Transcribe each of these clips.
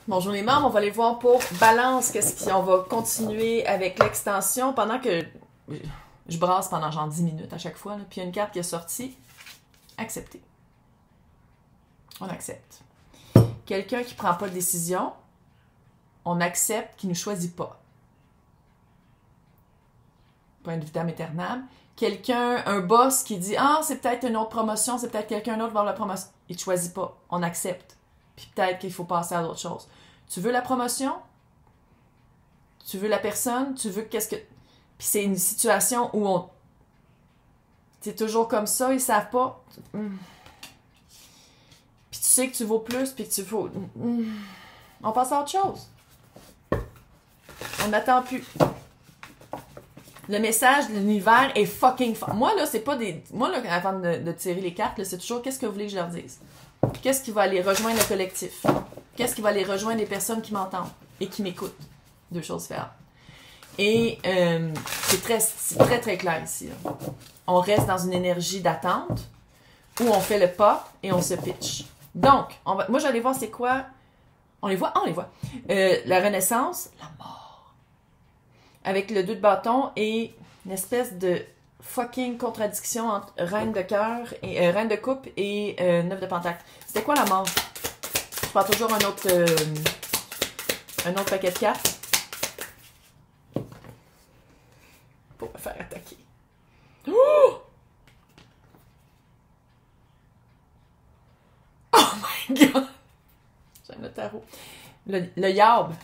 Bonjour les membres, on va aller voir pour balance. On va continuer avec l'extension pendant que je brasse pendant genre 10 minutes à chaque fois. Là. Puis il y a une carte qui est sortie. Accepter. On accepte. Quelqu'un qui prend pas de décision, on accepte qu'il ne nous choisit pas. Point de vitam aeternam. Quelqu'un, un boss qui dit « Ah, c'est peut-être une autre promotion, c'est peut-être quelqu'un d'autre va la promotion. » Il ne choisit pas. On accepte. Puis peut-être qu'il faut passer à d'autres choses. Tu veux la promotion? Tu veux la personne? Tu veux qu'est-ce que... Puis c'est une situation où on... C'est toujours comme ça, ils savent pas. Puis tu sais que tu vaux plus, puis que tu vaux... On passe à autre chose. On n'attend plus. Le message de l'univers est fucking fort. Moi, là, c'est pas des... Moi, là, avant de tirer les cartes, là, c'est toujours qu'est-ce que vous voulez que je leur dise? Qu'est-ce qui va aller rejoindre le collectif? Qu'est-ce qui va aller rejoindre les personnes qui m'entendent et qui m'écoutent? Deux choses différentes. Et c'est très, très clair ici. Là. On reste dans une énergie d'attente où on fait le pas et on se pitch. Donc, moi, j'allais voir c'est quoi... On les voit? Ah, on les voit. La renaissance, la mort. Avec le 2 de bâton et une espèce de fucking contradiction entre reine de cœur et reine de coupe et 9 de pentacle. C'était quoi la mort? Je prends toujours un autre paquet de cartes pour me faire attaquer. Oh! Oh my god! J'aime le tarot. Le diable.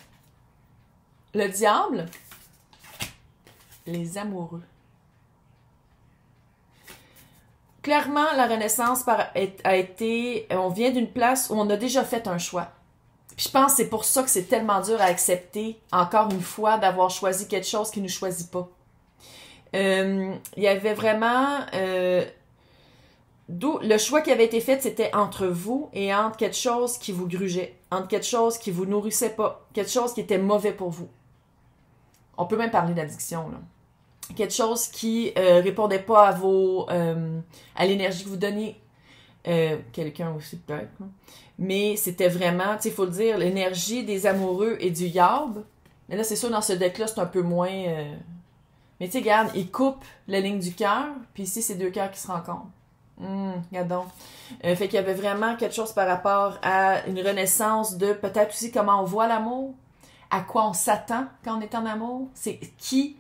Le diable. Les amoureux. Clairement, la Renaissance a été... On vient d'une place où on a déjà fait un choix. Puis je pense que c'est pour ça que c'est tellement dur à accepter, encore une fois, d'avoir choisi quelque chose qui ne nous choisit pas. Il y avait vraiment... D'où le choix qui avait été fait, c'était entre vous et entre quelque chose qui vous grugeait, entre quelque chose qui vous nourrissait pas, quelque chose qui était mauvais pour vous. On peut même parler d'addiction, là. Quelque chose qui répondait pas à l'énergie que vous donniez. Quelqu'un aussi peut-être. Hein. Mais c'était vraiment, tu sais, il faut le dire, l'énergie des amoureux et du yarb. Mais là, c'est sûr, dans ce deck-là, c'est un peu moins... Mais tu sais, regarde, il coupe la ligne du cœur, puis ici, c'est deux cœurs qui se rencontrent. Regarde donc. Fait qu'il y avait vraiment quelque chose par rapport à une renaissance de peut-être aussi comment on voit l'amour, à quoi on s'attend quand on est en amour, c'est qui...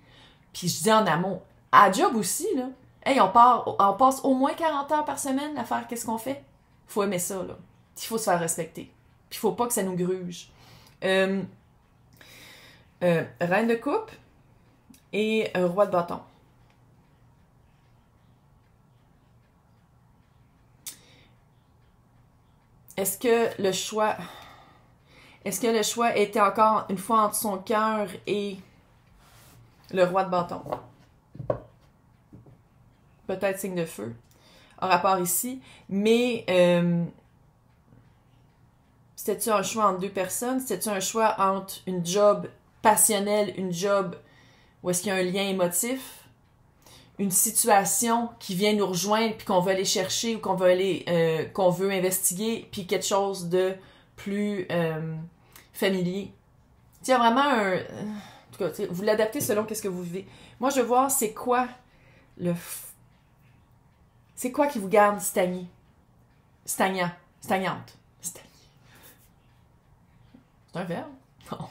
Puis je dis en amour. À job aussi, là. Hey, on passe au moins 40 heures par semaine à faire qu'est-ce qu'on fait. Faut aimer ça, là. Il faut se faire respecter. Puis il faut pas que ça nous gruge. Reine de coupe et roi de bâton. Est-ce que le choix était encore une fois entre son cœur et le roi de bâton? Peut-être signe de feu, en rapport ici. Mais c'était-tu un choix entre deux personnes? C'était-tu un choix entre une job passionnelle, une job où est-ce qu'il y a un lien émotif? Une situation qui vient nous rejoindre puis qu'on veut aller chercher ou qu'on veut investiguer, puis quelque chose de plus familier. Il y a vraiment un... En tout cas, vous l'adaptez selon qu'est-ce que vous vivez. Moi, je veux voir c'est quoi c'est quoi qui vous garde stagnant? Stagnante. C'est un verbe? Non.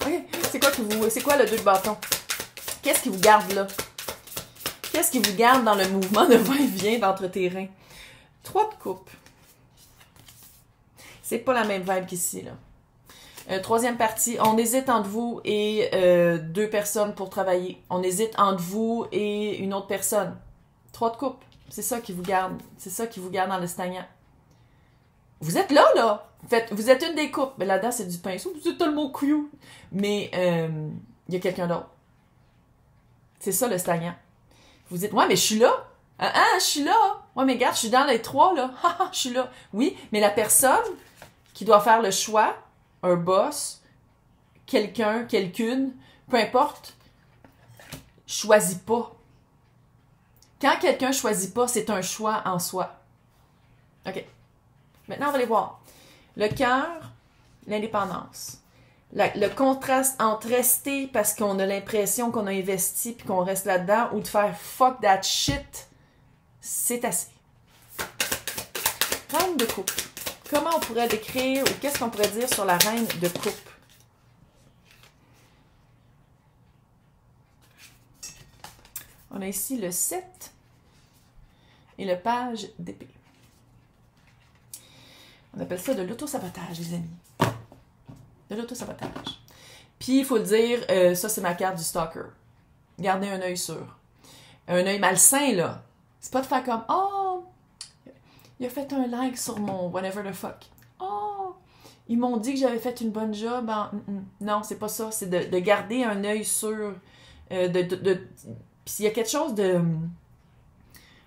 Ok. C'est quoi le 2 de bâton? Qu'est-ce qui vous garde là? Qu'est-ce qui vous garde dans le mouvement de va-et-vient d'entre tes reins? 3 de coupe. C'est pas la même vibe qu'ici, là. Troisième partie, on hésite entre vous et 2 personnes pour travailler. On hésite entre vous et une autre personne. 3 de coupe. C'est ça qui vous garde. C'est ça qui vous garde dans le stagnant. Vous êtes là, là. Vous êtes une des coupes. Mais là-dedans, c'est du pinceau. Vous êtes tellement cute. Mais il y a quelqu'un d'autre. C'est ça, le stagnant. Vous dites, ouais, mais je suis là. Je suis là. Ouais, mais regarde, je suis dans les 3, là. Je suis là. Oui, mais la personne qui doit faire le choix, un boss, quelqu'un, quelqu'une, peu importe, choisit pas. Quand quelqu'un choisit pas, c'est un choix en soi. OK. Maintenant, on va les voir. Le cœur, l'indépendance. Le contraste entre rester parce qu'on a l'impression qu'on a investi puis qu'on reste là-dedans ou de faire fuck that shit, c'est assez. Reine de coupe. Comment on pourrait décrire ou qu'est-ce qu'on pourrait dire sur la reine de coupe? On a ici le 7 et le page d'épée. On appelle ça de l'auto-sabotage, les amis. De l'auto-sabotage. Puis, il faut le dire, ça, c'est ma carte du stalker. Gardez un œil sur. Un œil malsain, là. C'est pas de faire comme « Oh, il a fait un like sur mon whatever the fuck. Oh, ils m'ont dit que j'avais fait une bonne job. Non, c'est pas ça. C'est de garder un œil sur. Puis il y a quelque chose de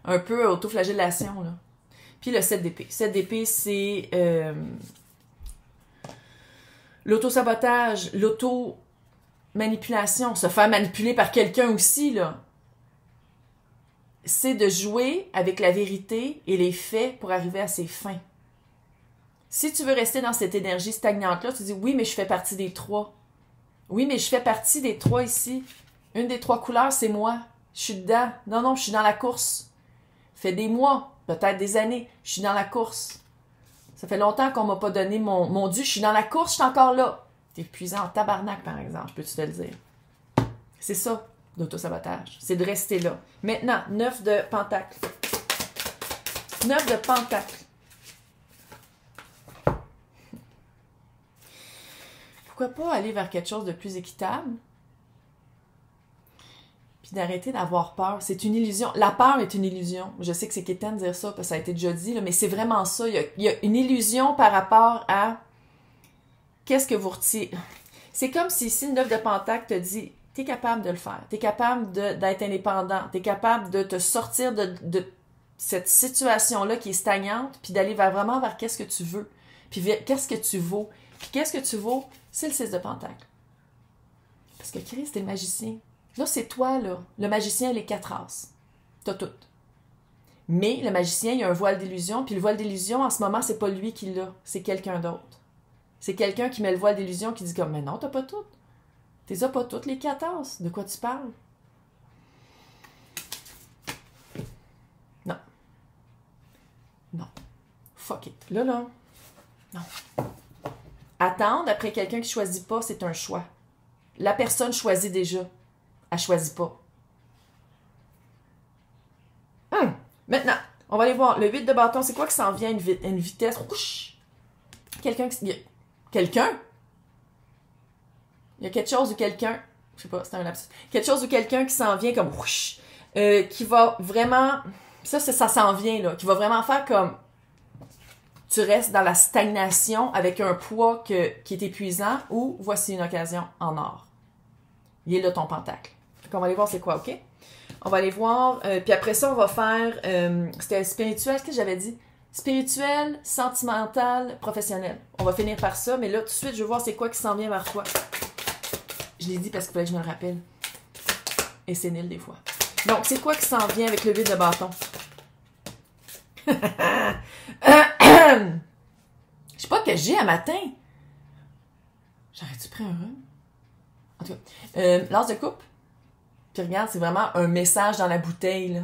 un peu autoflagellation, là. Puis le 7 d'épée. 7 d'épée, c'est l'auto-sabotage, l'auto-manipulation, se faire manipuler par quelqu'un aussi, là. C'est de jouer avec la vérité et les faits pour arriver à ses fins. Si tu veux rester dans cette énergie stagnante-là, tu dis « Oui, mais je fais partie des 3. Oui, mais je fais partie des 3 ici. Une des 3 couleurs, c'est moi. Je suis dedans. Non, je suis dans la course. Ça fait des mois, peut-être des années, je suis dans la course. Ça fait longtemps qu'on m'a pas donné mon dû. Je suis dans la course, je suis encore là. T'es épuisant en tabarnak, par exemple, peux-tu te le dire? C'est ça, l'auto-sabotage. C'est de rester là. Maintenant, 9 de pentacles. 9 de pentacles. Pourquoi pas aller vers quelque chose de plus équitable? Puis d'arrêter d'avoir peur. C'est une illusion. La peur est une illusion. Je sais que c'est quétaine de dire ça, parce que ça a été déjà dit, là, mais c'est vraiment ça. Il y a une illusion par rapport à qu'est-ce que vous retirez. C'est comme si le 9 de Pentacle te dit « T'es capable de le faire. T'es capable d'être indépendant. T'es capable de te sortir de cette situation-là qui est stagnante, puis d'aller vraiment vers qu'est-ce que tu veux. Puis qu'est-ce que tu vaux. Puis qu'est-ce que tu vaux? C'est le 6 de Pentacle. Parce que Christ est le magicien. Là, c'est toi, là. Le magicien, les 4 as. T'as tout. Mais le magicien, il a un voile d'illusion, puis le voile d'illusion, en ce moment, c'est pas lui qui l'a, c'est quelqu'un d'autre. C'est quelqu'un qui met le voile d'illusion qui dit comme « Mais non, t'as pas tout. T'as pas toutes les 4 as. De quoi tu parles? » Non. Non. Fuck it. Là. Non. Attendre après quelqu'un qui choisit pas, c'est un choix. La personne choisit déjà. Elle choisit pas. Maintenant, on va aller voir. Le 8 de bâton, c'est quoi qui s'en vient à une vitesse? Quelqu'un qui... Quelqu'un? Il y a quelque chose ou quelqu'un... Je sais pas, c'est un lapsus. Quelque chose ou quelqu'un qui s'en vient comme... qui va vraiment... Ça s'en vient, là. Qui va vraiment faire comme... Tu restes dans la stagnation avec un poids qui est épuisant ou voici une occasion en or. Il est là ton pentacle. Donc on va aller voir c'est quoi, OK? On va aller voir, puis après ça, on va faire, c'était spirituel, qu'est-ce que j'avais dit? Spirituel, sentimental, professionnel. On va finir par ça, mais là, tout de suite, je veux voir c'est quoi qui s'en vient vers toi. Je l'ai dit parce qu'il fallait que je me le rappelle. Et c'est nul des fois. Donc, c'est quoi qui s'en vient avec le 8 de bâton? Je sais pas que j'ai à matin. J'aurais-tu pris un rhume? En tout cas, l'as de coupe. Puis regarde, c'est vraiment un message dans la bouteille, là.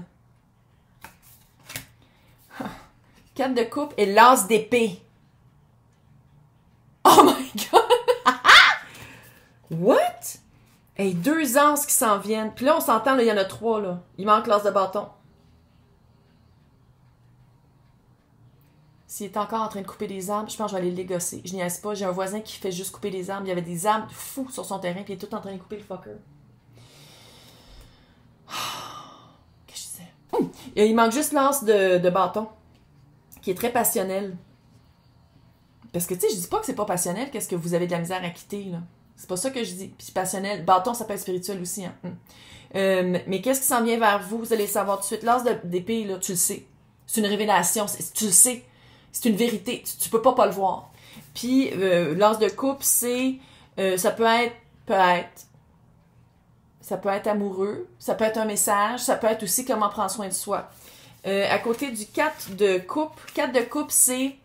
4 de coupe et l'as d'épée. Oh my God! What? Hey, 2 as qui s'en viennent. Puis là, on s'entend, là, il y en a 3, là. Il manque l'as de bâton. S'il est encore en train de couper des arbres, je pense que je vais aller le légosser. Je niaise pas. J'ai un voisin qui fait juste couper des arbres. Il y avait des arbres fous sur son terrain, puis il est tout en train de couper le fucker. Qu'est-ce que je disais? Il manque juste l'as de bâton, qui est très passionnel. Parce que, tu sais, je dis pas que c'est pas passionnel, qu'est-ce que vous avez de la misère à quitter, là. C'est pas ça que je dis. Puis passionnel. Bâton, ça peut être spirituel aussi, hein. Mais qu'est-ce qui s'en vient vers vous? Vous allez le savoir tout de suite. L'as d'épée, là, tu le sais. C'est une révélation. Tu le sais. C'est une vérité. Tu peux pas le voir. Puis, l'as de coupe, c'est... ça peut être... Ça peut être amoureux. Ça peut être un message. Ça peut être aussi comment prendre soin de soi. À côté du 4 de coupe, c'est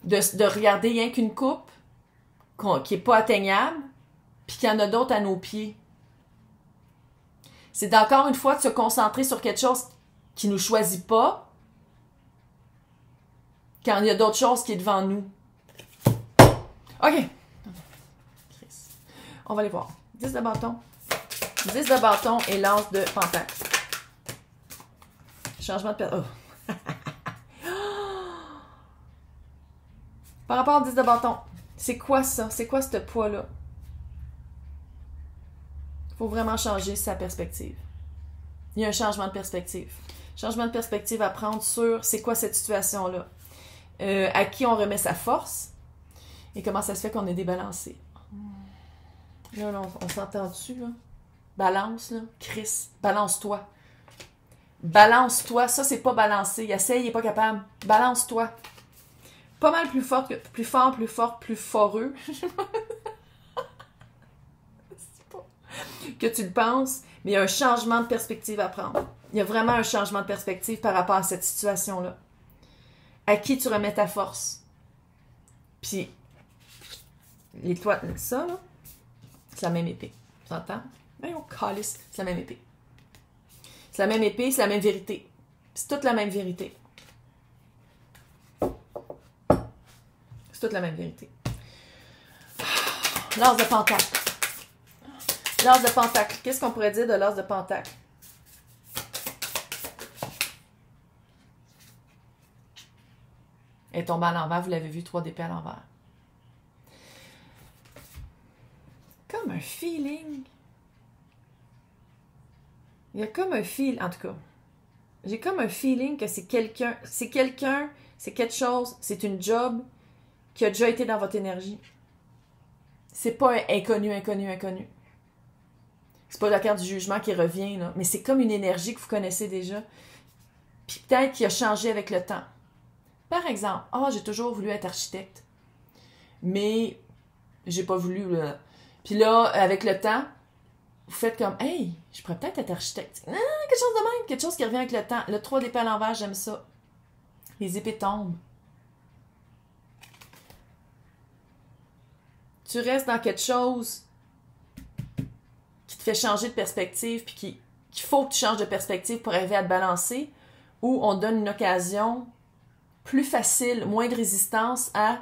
de regarder rien qu'une coupe qui n'est pas atteignable, puis qu'il y en a d'autres à nos pieds. C'est encore une fois de se concentrer sur quelque chose qui ne nous choisit pas, quand il y a d'autres choses qui est devant nous. OK. On va aller voir. 10 de bâton. 10 de bâton et l'as de pentacle. Changement de personne. Oh. Par rapport au 10 de bâton, c'est quoi ça? C'est quoi ce poids-là? Il faut vraiment changer sa perspective. Il y a un changement de perspective. Changement de perspective à prendre sur c'est quoi cette situation-là? À qui on remet sa force? Et comment ça se fait qu'on est débalancé? Là, on s'entend dessus, là. Balance, là. Chris, balance-toi. Balance-toi. Ça, c'est pas balancé. Essaye, il n'est pas capable. Balance-toi. Pas mal plus fort, plus fort, plus foreux. Que tu le penses, mais il y a un changement de perspective à prendre. Il y a vraiment un changement de perspective par rapport à cette situation-là. À qui tu remets ta force? Puis, l'étoile, ça, là, c'est la même épée. Tu entends? Ben, on calisse, c'est la même épée. C'est la même épée, c'est la même vérité. C'est toute la même vérité. C'est toute la même vérité. L'as de pentacle. L'as de pentacle. Qu'est-ce qu'on pourrait dire de l'as de pentacle? Elle est tombée à l'envers, vous l'avez vu, 3 d'épée à l'envers. Comme un feeling. Il y a comme un feel, en tout cas. J'ai comme un feeling que c'est quelqu'un, c'est quelque chose, c'est une job qui a déjà été dans votre énergie. C'est pas un inconnu. C'est pas la carte du jugement qui revient, là, mais c'est comme une énergie que vous connaissez déjà. Puis peut-être qu'il a changé avec le temps. Par exemple, j'ai toujours voulu être architecte, mais j'ai pas voulu. Là. Puis là, avec le temps, vous faites comme, hey, je pourrais peut-être être architecte. Quelque chose de même, quelque chose qui revient avec le temps. Le 3 d'épée à l'envers, j'aime ça. Les épées tombent. Tu restes dans quelque chose qui te fait changer de perspective, puis qu'il faut que tu changes de perspective pour arriver à te balancer, ou on donne une occasion plus facile, moins de résistance à...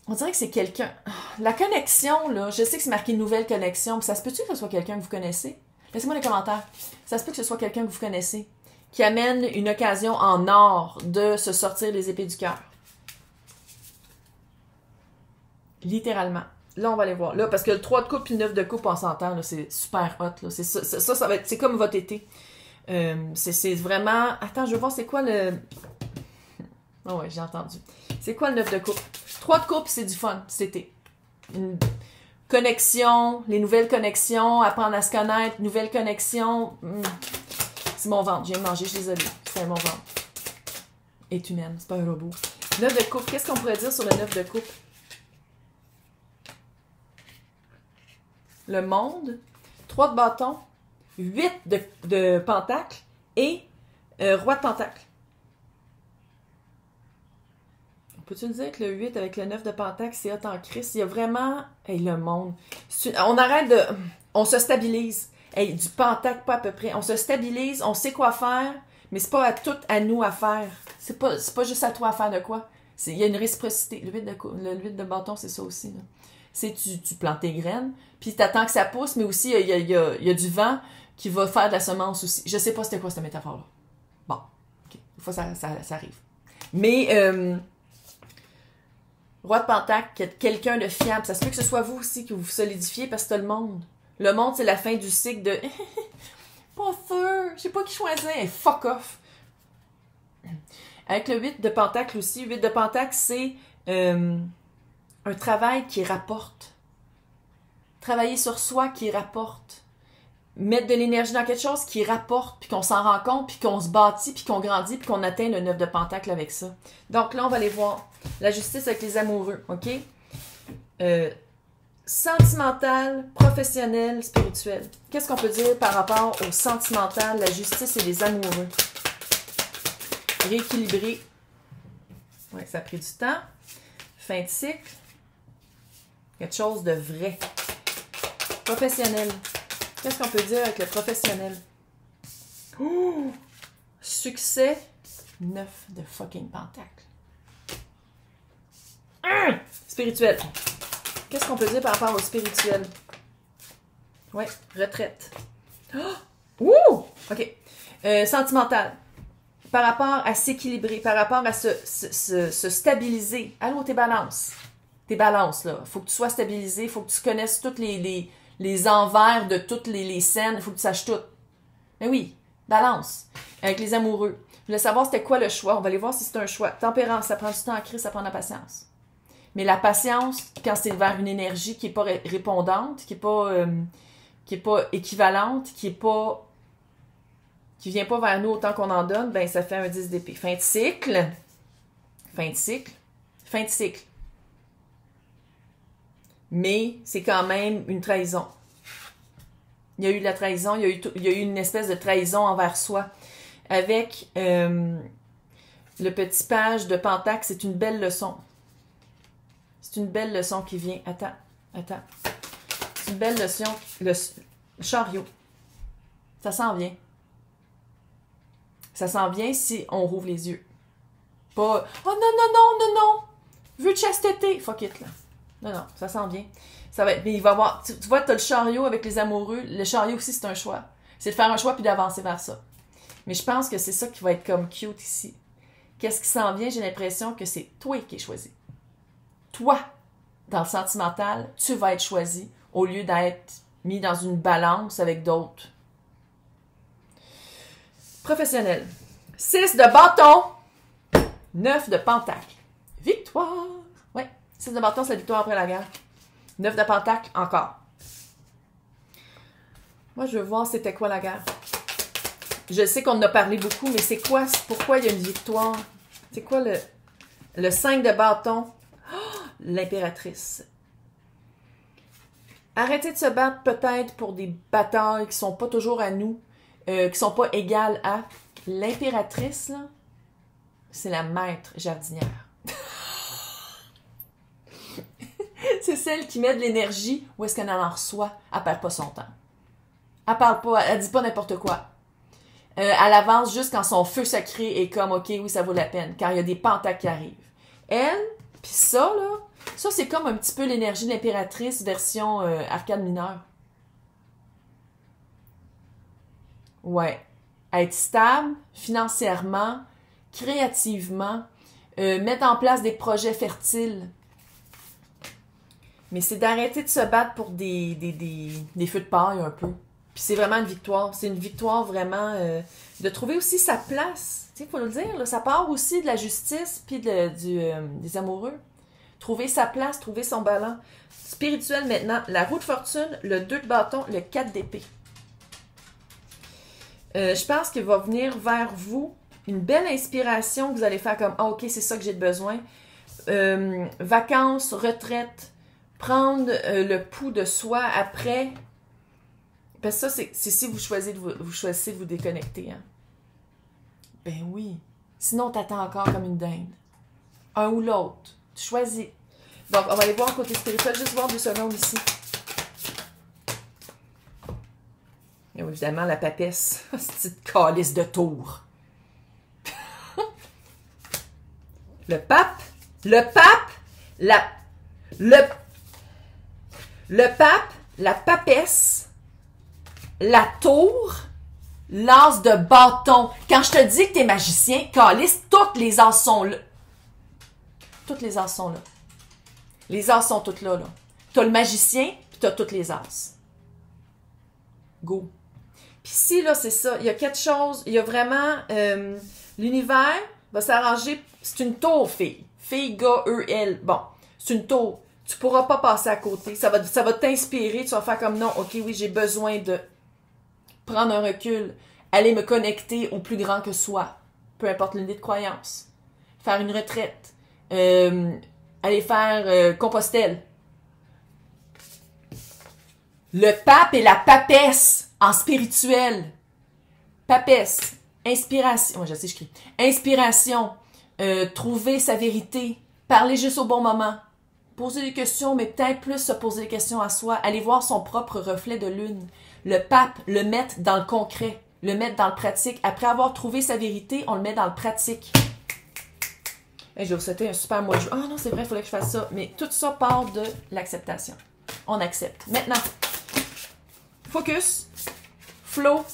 On dirait que c'est quelqu'un... La connexion, là, je sais que c'est marqué nouvelle connexion, puis ça se peut-tu que ce soit quelqu'un que vous connaissez? Laissez-moi les commentaires. Ça se peut que ce soit quelqu'un que vous connaissez, qui amène une occasion en or de se sortir les épées du cœur. Littéralement. Là, on va aller voir. Là, parce que le 3 de coupe et le 9 de coupe, on s'entend, là, c'est super hot. Là. Ça va être... C'est comme votre été. C'est vraiment... Attends, je veux voir c'est quoi le... Ah ouais, j'ai entendu. C'est quoi le 9 de coupe? 3 de coupe, c'est du fun, c'était. Une connexion, les nouvelles connexions, apprendre à se connaître, nouvelles connexions. C'est mon ventre, je viens de manger, je suis désolée. C'est mon ventre. Est humaine, c'est pas un robot. 9 de coupe, qu'est-ce qu'on pourrait dire sur le 9 de coupe? Le monde, 3 de bâton, 8 de pentacle et roi de pentacle. Peux-tu le dire que le 8 avec le 9 de pentacle, c'est hot en Christ? Il y a vraiment... Hey, le monde. On arrête de... On se stabilise. Hey, du pentacle, pas à peu près. On se stabilise, on sait quoi faire, mais c'est pas à tout à nous à faire. C'est pas juste à toi à faire de quoi. Il y a une réciprocité. Le 8 de bâton, c'est ça aussi. C'est tu plantes tes graines, puis t'attends que ça pousse, mais aussi il y a du vent qui va faire de la semence aussi. Je sais pas c'était quoi cette métaphore-là. Bon, ok. Des fois, ça arrive. Mais... Roi de pentacle, quelqu'un de fiable. Ça se peut que ce soit vous aussi que vous vous solidifiez parce que c'est le monde. Le monde, c'est la fin du cycle de « Pas sûr, je sais pas qui choisir. Hey, fuck off. » Avec le 8 de pentacle aussi, 8 de pentacle, c'est un travail qui rapporte. Travailler sur soi qui rapporte. Mettre de l'énergie dans quelque chose qui rapporte, puis qu'on s'en rend compte, puis qu'on se bâtit, puis qu'on grandit, puis qu'on atteint le 9 de pentacle avec ça. Donc là, on va aller voir la justice avec les amoureux, OK? Sentimental, professionnel, spirituel. Qu'est-ce qu'on peut dire par rapport au sentimental, la justice et les amoureux? Rééquilibrer. Ouais, ça a pris du temps. Fin de cycle. Quelque chose de vrai. Professionnel. Qu'est-ce qu'on peut dire avec le professionnel? Oh! Succès. 9 de fucking pentacles. Spirituel. Qu'est-ce qu'on peut dire par rapport au spirituel? Ouais, retraite. Oh! Ouh! OK. Sentimental. Par rapport à s'équilibrer, par rapport à se stabiliser. Allô, tes balances. Tes balances, là. Faut que tu sois stabilisé, faut que tu connaisses toutes les envers de toutes les scènes, il faut que tu saches tout. Mais oui, balance. Avec les amoureux. Je voulais savoir c'était quoi le choix. On va aller voir si c'est un choix. Tempérance, ça prend du temps à créer, ça prend de la patience. Mais la patience, quand c'est vers une énergie qui n'est pas répondante, qui est pas équivalente, qui vient pas vers nous autant qu'on en donne, ben ça fait un 10 d'épée. Fin de cycle. Fin de cycle. Fin de cycle. Mais c'est quand même une trahison. Il y a eu de la trahison, il y a eu une espèce de trahison envers soi. Avec le petit page de Pentacle, c'est une belle leçon. C'est une belle leçon qui vient. Attends. C'est une belle leçon. Le chariot. Ça s'en vient. Ça s'en vient si on rouvre les yeux. Pas « Oh non! Veux de chasteté! » Fuck it, là. Non, ça s'en vient. Ça va être, mais il va y avoir... Tu vois, tu as le chariot avec les amoureux. Le chariot aussi, c'est un choix. C'est de faire un choix puis d'avancer vers ça. Mais je pense que c'est ça qui va être comme cute ici. Qu'est-ce qui s'en vient? J'ai l'impression que c'est toi qui es choisi. Toi, dans le sentimental, tu vas être choisi au lieu d'être mis dans une balance avec d'autres. Professionnel. 6 de bâton. 9 de pentacle. Victoire. Oui, 6 de bâton, c'est la victoire après la guerre. 9 de pentacle, encore. Moi, je veux voir c'était quoi la guerre. Je sais qu'on en a parlé beaucoup, mais c'est quoi? Pourquoi il y a une victoire? C'est quoi le 5 de bâton? Oh, l'impératrice. Arrêtez de se battre peut-être pour des batailles qui sont pas toujours à nous, qui sont pas égales à l'impératrice, là. C'est la maître jardinière. C'est celle qui met de l'énergie où est-ce qu'elle en reçoit. Elle perd pas son temps. Elle parle pas, elle dit pas n'importe quoi. Elle avance juste quand son feu sacré est comme, OK, oui, ça vaut la peine, quand il y a des pentacles qui arrivent. Elle, puis ça, là, ça, c'est comme un petit peu l'énergie de l'impératrice version arcade mineure. Ouais. Être stable, financièrement, créativement, mettre en place des projets fertiles. Mais c'est d'arrêter de se battre pour des feux de paille un peu. Puis c'est vraiment une victoire. C'est une victoire vraiment de trouver aussi sa place. Tu sais, il faut le dire, là, ça part aussi de la justice puis des amoureux. Trouver sa place, trouver son ballon. Spirituel maintenant, la roue de fortune, le 2 de bâton, le 4 d'épée. Je pense qu'il va venir vers vous une belle inspiration que vous allez faire comme « Ah, ok, c'est ça que j'ai besoin. » Vacances, retraite, prendre le pouls de soi après. Parce que ça, c'est si vous choisissez de vous déconnecter. Hein. Ben oui. Sinon, t'attends encore comme une dinde. Un ou l'autre. Tu choisis. Donc, on va aller voir côté spirituel. Juste voir 2 secondes ici. Et évidemment, la papesse. Cette petite calice de tour. Le pape, la papesse, la tour, l'as de bâton. Quand je te dis que t'es magicien, calice, toutes les as sont là. Toutes les as sont là. Les as sont toutes là. T'as le magicien, puis t'as toutes les as. Go. Puis ici, là, c'est ça. Il y a quelque chose, il y a vraiment... l'univers va s'arranger. C'est une tour, fille. Fille, gars, eux, elle. Bon, c'est une tour. Tu pourras pas passer à côté. Ça va t'inspirer. Tu vas faire comme non, ok, oui, j'ai besoin de prendre un recul. Aller me connecter au plus grand que soi. Peu importe l'unité de croyance. Faire une retraite. Aller faire Compostelle. Le pape et la papesse en spirituel. Papesse. Inspiration. Je sais, je crie. Inspiration. Trouver sa vérité. Parler juste au bon moment. Poser des questions, mais peut-être plus se poser des questions à soi. Aller voir son propre reflet de lune. Le pape, le mettre dans le concret, le mettre dans le pratique. Après avoir trouvé sa vérité, on le met dans le pratique. Et je vais vous souhaiter un super mois de juin. Ah non, c'est vrai, il fallait que je fasse ça. Mais tout ça part de l'acceptation. On accepte. Maintenant, focus, flow,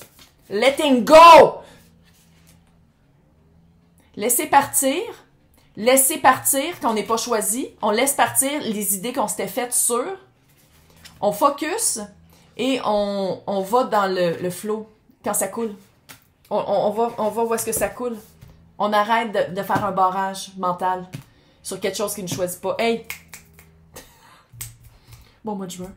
letting go. Laissez partir quand on n'est pas choisi. On laisse partir les idées qu'on s'était faites sur. On focus et on va dans le flow quand ça coule. On va où est-ce que ça coule. On arrête de faire un barrage mental sur quelque chose qui ne choisit pas. Hey! Bon mois de juin.